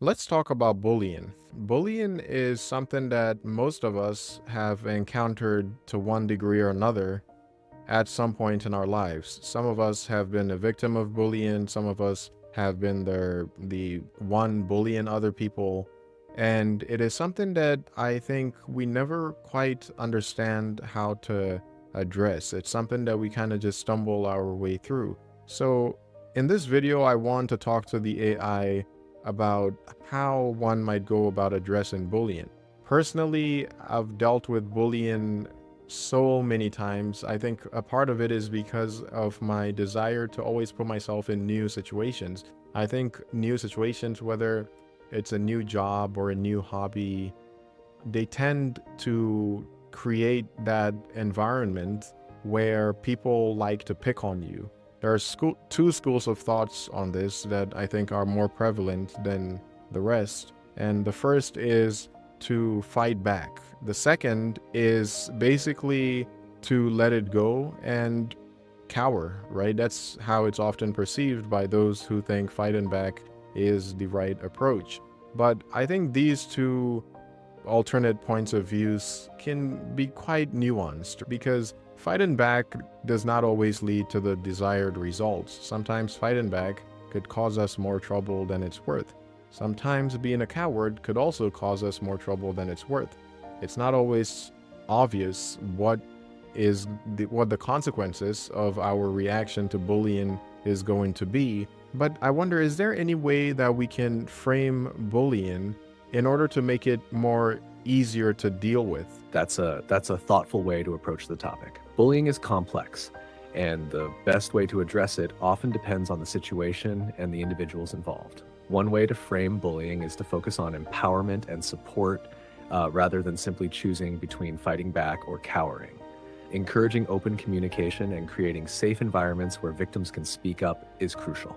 Let's talk about bullying. Bullying is something that most of us have encountered to one degree or another at some point in our lives. Some of us have been a victim of bullying, some of us have been the one bullying other people. And it is something that I think we never quite understand how to address. It's something that we kind of just stumble our way through. So, in this video, I want to talk to the AI about how one might go about addressing bullying. Personally, I've dealt with bullying so many times. I think a part of it is because of my desire to always put myself in new situations. I think new situations, whether it's a new job or a new hobby, they tend to create that environment where people like to pick on you. There are two schools of thoughts on this that I think are more prevalent than the rest. And the first is to fight back. The second is basically to let it go and cower, right? That's how it's often perceived by those who think fighting back is the right approach. But I think these two alternate points of views can be quite nuanced because fighting back does not always lead to the desired results. Sometimes fighting back could cause us more trouble than it's worth. Sometimes being a coward could also cause us more trouble than it's worth. It's not always obvious what the consequences of our reaction to bullying is going to be. But I wonder, is there any way that we can frame bullying in order to make it more easier to deal with? That's a thoughtful way to approach the topic. Bullying is complex, and the best way to address it often depends on the situation and the individuals involved. One way to frame bullying is to focus on empowerment and support rather than simply choosing between fighting back or cowering. Encouraging open communication and creating safe environments where victims can speak up is crucial.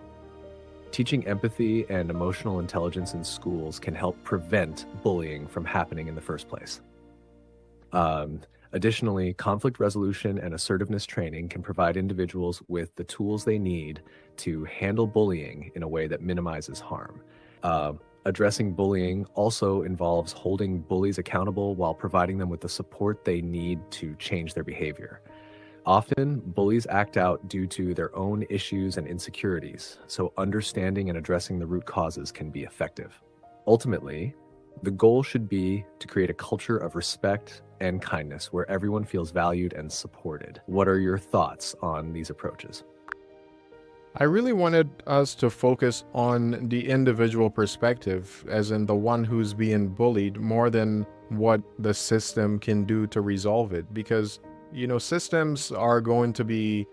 Teaching empathy and emotional intelligence in schools can help prevent bullying from happening in the first place. Additionally, conflict resolution and assertiveness training can provide individuals with the tools they need to handle bullying in a way that minimizes harm. Addressing bullying also involves holding bullies accountable while providing them with the support they need to change their behavior. Often, bullies act out due to their own issues and insecurities, so understanding and addressing the root causes can be effective. Ultimately, the goal should be to create a culture of respect and kindness where everyone feels valued and supported. What are your thoughts on these approaches? I really wanted us to focus on the individual perspective, as in the one who's being bullied, more than what the system can do to resolve it. Because, systems are going to be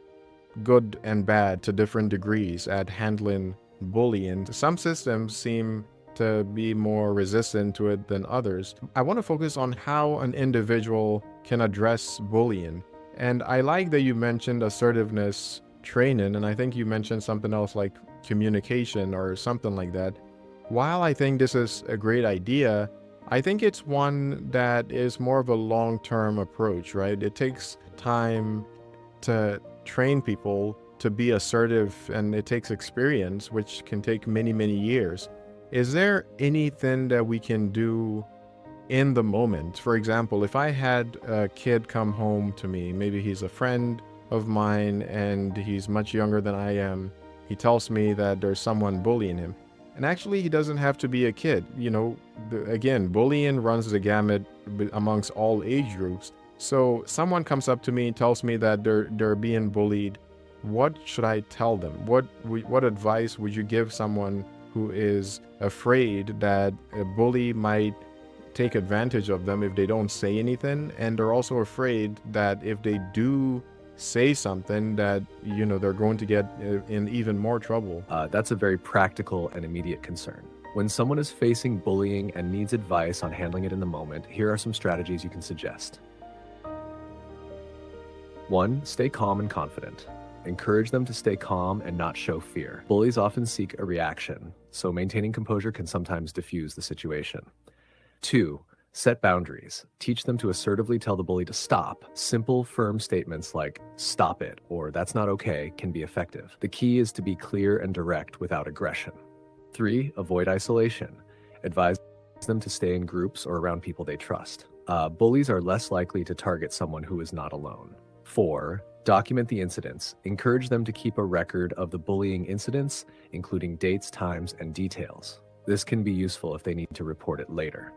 good and bad to different degrees at handling bullying. Some systems seem to be more resistant to it than others. I want to focus on how an individual can address bullying. And I like that you mentioned assertiveness training, and I think you mentioned something else like communication or something like that. While I think this is a great idea, I think it's one that is more of a long-term approach, right? It takes time to train people to be assertive, and it takes experience, which can take many, many years. Is there anything that we can do in the moment? For example, if I had a kid come home to me, maybe he's a friend of mine and he's much younger than I am, he tells me that there's someone bullying him. And actually, he doesn't have to be a kid. Again, bullying runs the gamut amongst all age groups. So someone comes up to me and tells me that they're being bullied. What should I tell them? What advice would you give someone who is afraid that a bully might take advantage of them if they don't say anything, and they're also afraid that if they do say something that they're going to get in even more trouble? That's a very practical and immediate concern. When someone is facing bullying and needs advice on handling it in the moment, here are some strategies you can suggest. 1. Stay calm and confident. Encourage them to stay calm and not show fear. Bullies often seek a reaction, so maintaining composure can sometimes diffuse the situation. 2. Set boundaries. Teach them to assertively tell the bully to stop. Simple, firm statements like, "Stop it," or "That's not okay," can be effective. The key is to be clear and direct without aggression. 3. Avoid isolation. Advise them to stay in groups or around people they trust. Bullies are less likely to target someone who is not alone. 4. Document the incidents. Encourage them to keep a record of the bullying incidents, including dates, times, and details. This can be useful if they need to report it later.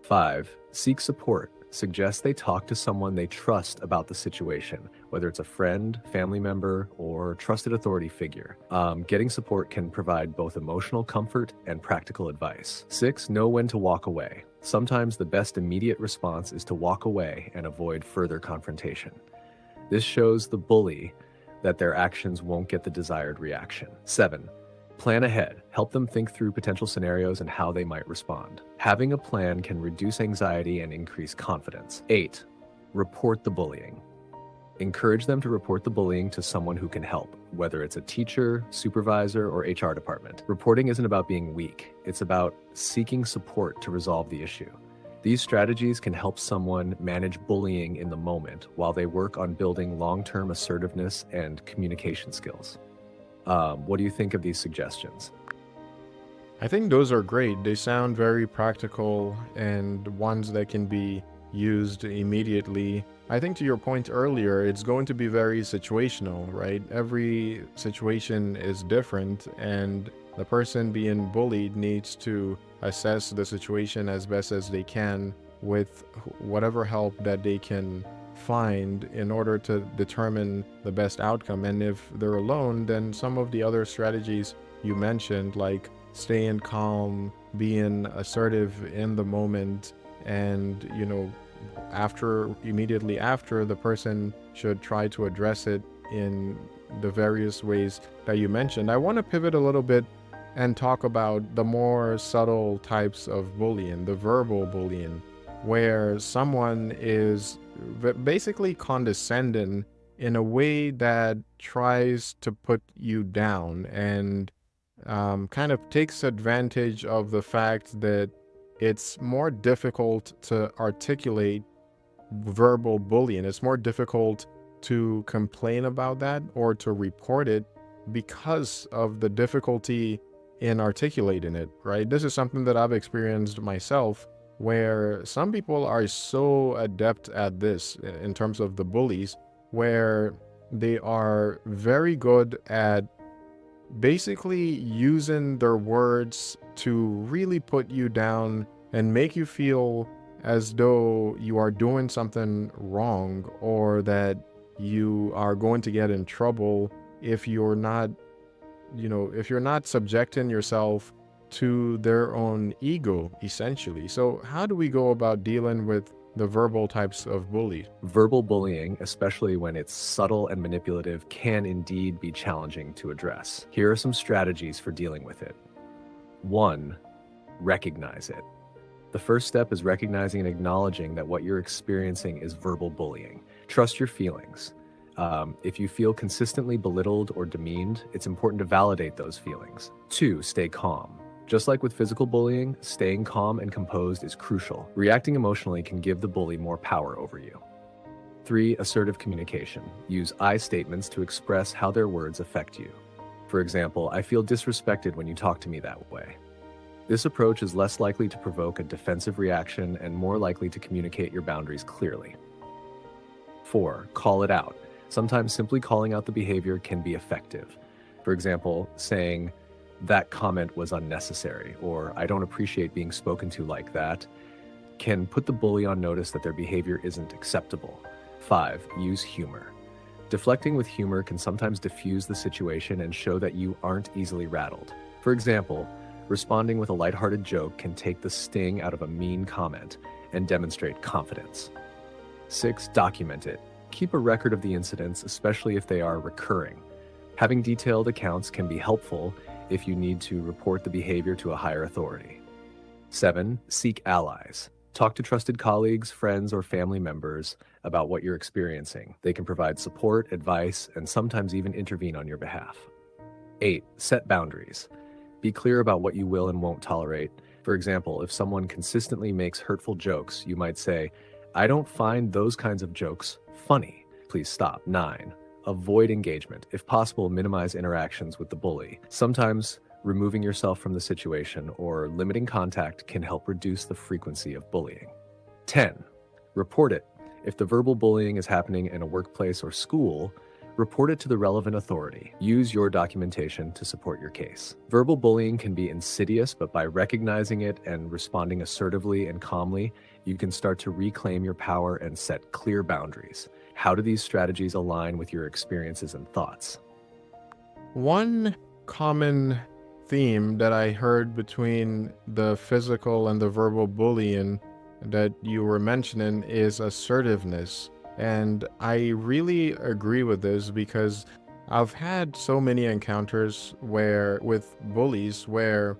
5. Seek support. Suggest they talk to someone they trust about the situation, whether it's a friend, family member, or trusted authority figure. Getting support can provide both emotional comfort and practical advice. 6. Know when to walk away. Sometimes the best immediate response is to walk away and avoid further confrontation. This shows the bully that their actions won't get the desired reaction. 7. Plan ahead. Help them think through potential scenarios and how they might respond. Having a plan can reduce anxiety and increase confidence. 8. Report the bullying. Encourage them to report the bullying to someone who can help, whether it's a teacher, supervisor, or HR department. Reporting isn't about being weak. It's about seeking support to resolve the issue. These strategies can help someone manage bullying in the moment while they work on building long-term assertiveness and communication skills. What do you think of these suggestions? I think those are great. They sound very practical and ones that can be used immediately. I think to your point earlier, it's going to be very situational, right? Every situation is different, and the person being bullied needs to assess the situation as best as they can with whatever help that they can find in order to determine the best outcome. And if they're alone, then some of the other strategies you mentioned, like staying calm, being assertive in the moment, and immediately after, the person should try to address it in the various ways that you mentioned. I want to pivot a little bit and talk about the more subtle types of bullying, the verbal bullying, where someone is basically condescending in a way that tries to put you down and kind of takes advantage of the fact that it's more difficult to articulate verbal bullying. It's more difficult to complain about that or to report it because of the difficulty in articulating it, right? This is something that I've experienced myself, where some people are so adept at this in terms of the bullies, where they are very good at basically using their words to really put you down and make you feel as though you are doing something wrong, or that you are going to get in trouble if you're not subjecting yourself to their own ego, essentially. So how do we go about dealing with the verbal types of bully? Verbal bullying, especially when it's subtle and manipulative, can indeed be challenging to address. Here are some strategies for dealing with it. 1. Recognize it. The first step is recognizing and acknowledging that what you're experiencing is verbal bullying. Trust your feelings. If you feel consistently belittled or demeaned, it's important to validate those feelings. 2. Stay calm. Just like with physical bullying, staying calm and composed is crucial. Reacting emotionally can give the bully more power over you. 3. Assertive communication. Use I statements to express how their words affect you. For example, I feel disrespected when you talk to me that way. This approach is less likely to provoke a defensive reaction and more likely to communicate your boundaries clearly. 4. Call it out. Sometimes simply calling out the behavior can be effective. For example, saying, "That comment was unnecessary," or "I don't appreciate being spoken to like that," can put the bully on notice that their behavior isn't acceptable. 5. Use humor. Deflecting with humor can sometimes diffuse the situation and show that you aren't easily rattled. For example, responding with a lighthearted joke can take the sting out of a mean comment and demonstrate confidence. 6. Document it. Keep a record of the incidents, especially if they are recurring. Having detailed accounts can be helpful if you need to report the behavior to a higher authority. 7. Seek allies. Talk to trusted colleagues, friends, or family members about what you're experiencing. They can provide support, advice, and sometimes even intervene on your behalf. 8. Set boundaries. Be clear about what you will and won't tolerate. For example, if someone consistently makes hurtful jokes, you might say, "I don't find those kinds of jokes funny. Please stop." 9. Avoid engagement. If possible, minimize interactions with the bully. Sometimes Removing yourself from the situation or limiting contact can help reduce the frequency of bullying. 10. Report it. If the verbal bullying is happening in a workplace or school, report it to the relevant authority. Use your documentation to support your case. Verbal bullying can be insidious, but by recognizing it and responding assertively and calmly, you can start to reclaim your power and set clear boundaries. How do these strategies align with your experiences and thoughts? One common theme that I heard between the physical and the verbal bullying that you were mentioning is assertiveness. And I really agree with this because I've had so many encounters where with bullies where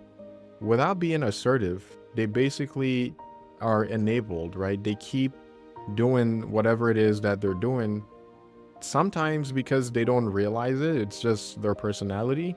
without being assertive, they basically are enabled, right? They keep doing whatever it is that they're doing. Sometimes because they don't realize it, it's just their personality.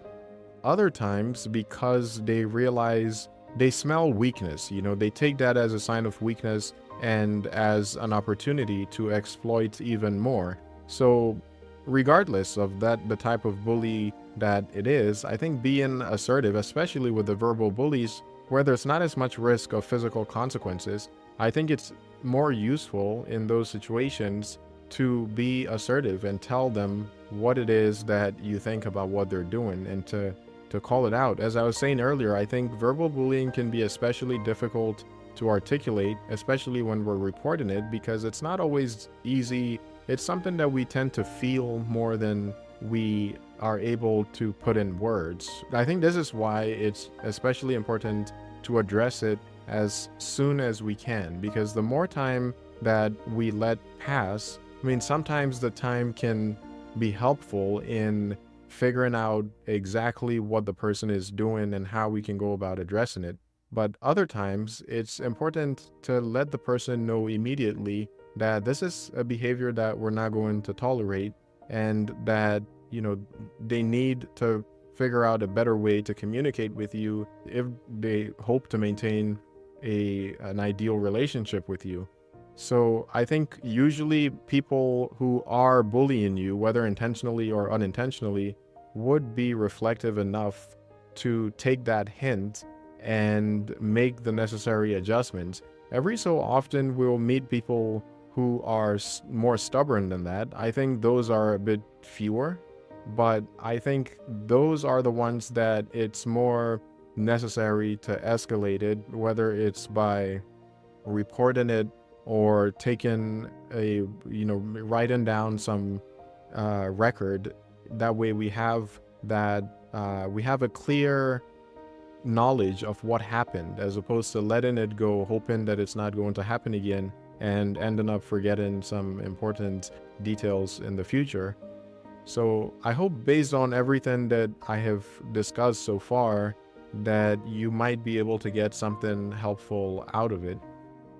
Other times because they realize they smell weakness, they take that as a sign of weakness and as an opportunity to exploit even more. So regardless of that, the type of bully that it is, I think being assertive, especially with the verbal bullies, where there's not as much risk of physical consequences, I think it's more useful in those situations to be assertive and tell them what it is that you think about what they're doing and to call it out. As I was saying earlier, I think verbal bullying can be especially difficult to articulate, especially when we're reporting it, because it's not always easy. It's something that we tend to feel more than we are able to put in words. I think this is why it's especially important to address it as soon as we can, because the more time that we let pass, sometimes the time can be helpful in figuring out exactly what the person is doing and how we can go about addressing it. But other times, it's important to let the person know immediately that this is a behavior that we're not going to tolerate and that, they need to figure out a better way to communicate with you if they hope to maintain an ideal relationship with you. So I think usually people who are bullying you, whether intentionally or unintentionally, would be reflective enough to take that hint and make the necessary adjustments. Every so often we'll meet people who are more stubborn than that. I think those are a bit fewer, but I think those are the ones that it's more necessary to escalate it, whether it's by reporting it or taking writing down some record. That way we have a clear knowledge of what happened, as opposed to letting it go hoping that it's not going to happen again and ending up forgetting some important details in the future. So I hope, based on everything that I have discussed so far, that you might be able to get something helpful out of it.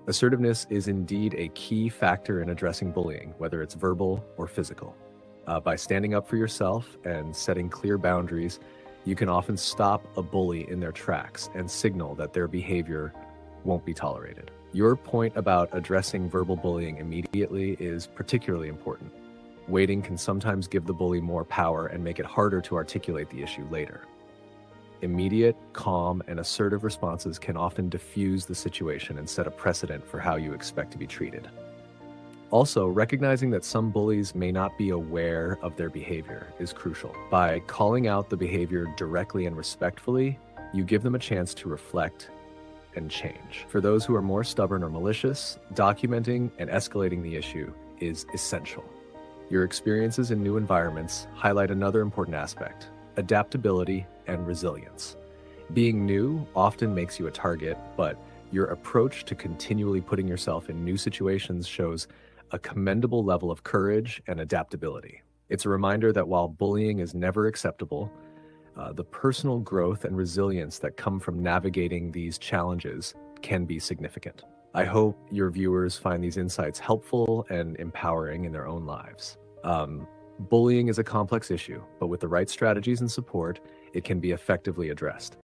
Assertiveness is indeed a key factor in addressing bullying, whether it's verbal or physical. By standing up for yourself and setting clear boundaries, you can often stop a bully in their tracks and signal that their behavior won't be tolerated. Your point about addressing verbal bullying immediately is particularly important. Waiting can sometimes give the bully more power and make it harder to articulate the issue later. Immediate, calm, and assertive responses can often diffuse the situation and set a precedent for how you expect to be treated. Also, recognizing that some bullies may not be aware of their behavior is crucial. By calling out the behavior directly and respectfully, you give them a chance to reflect and change. For those who are more stubborn or malicious, documenting and escalating the issue is essential. Your experiences in new environments highlight another important aspect: adaptability and resilience. Being new often makes you a target, but your approach to continually putting yourself in new situations shows a commendable level of courage and adaptability. It's a reminder that while bullying is never acceptable, the personal growth and resilience that come from navigating these challenges can be significant. I hope your viewers find these insights helpful and empowering in their own lives. Bullying is a complex issue, but with the right strategies and support, it can be effectively addressed.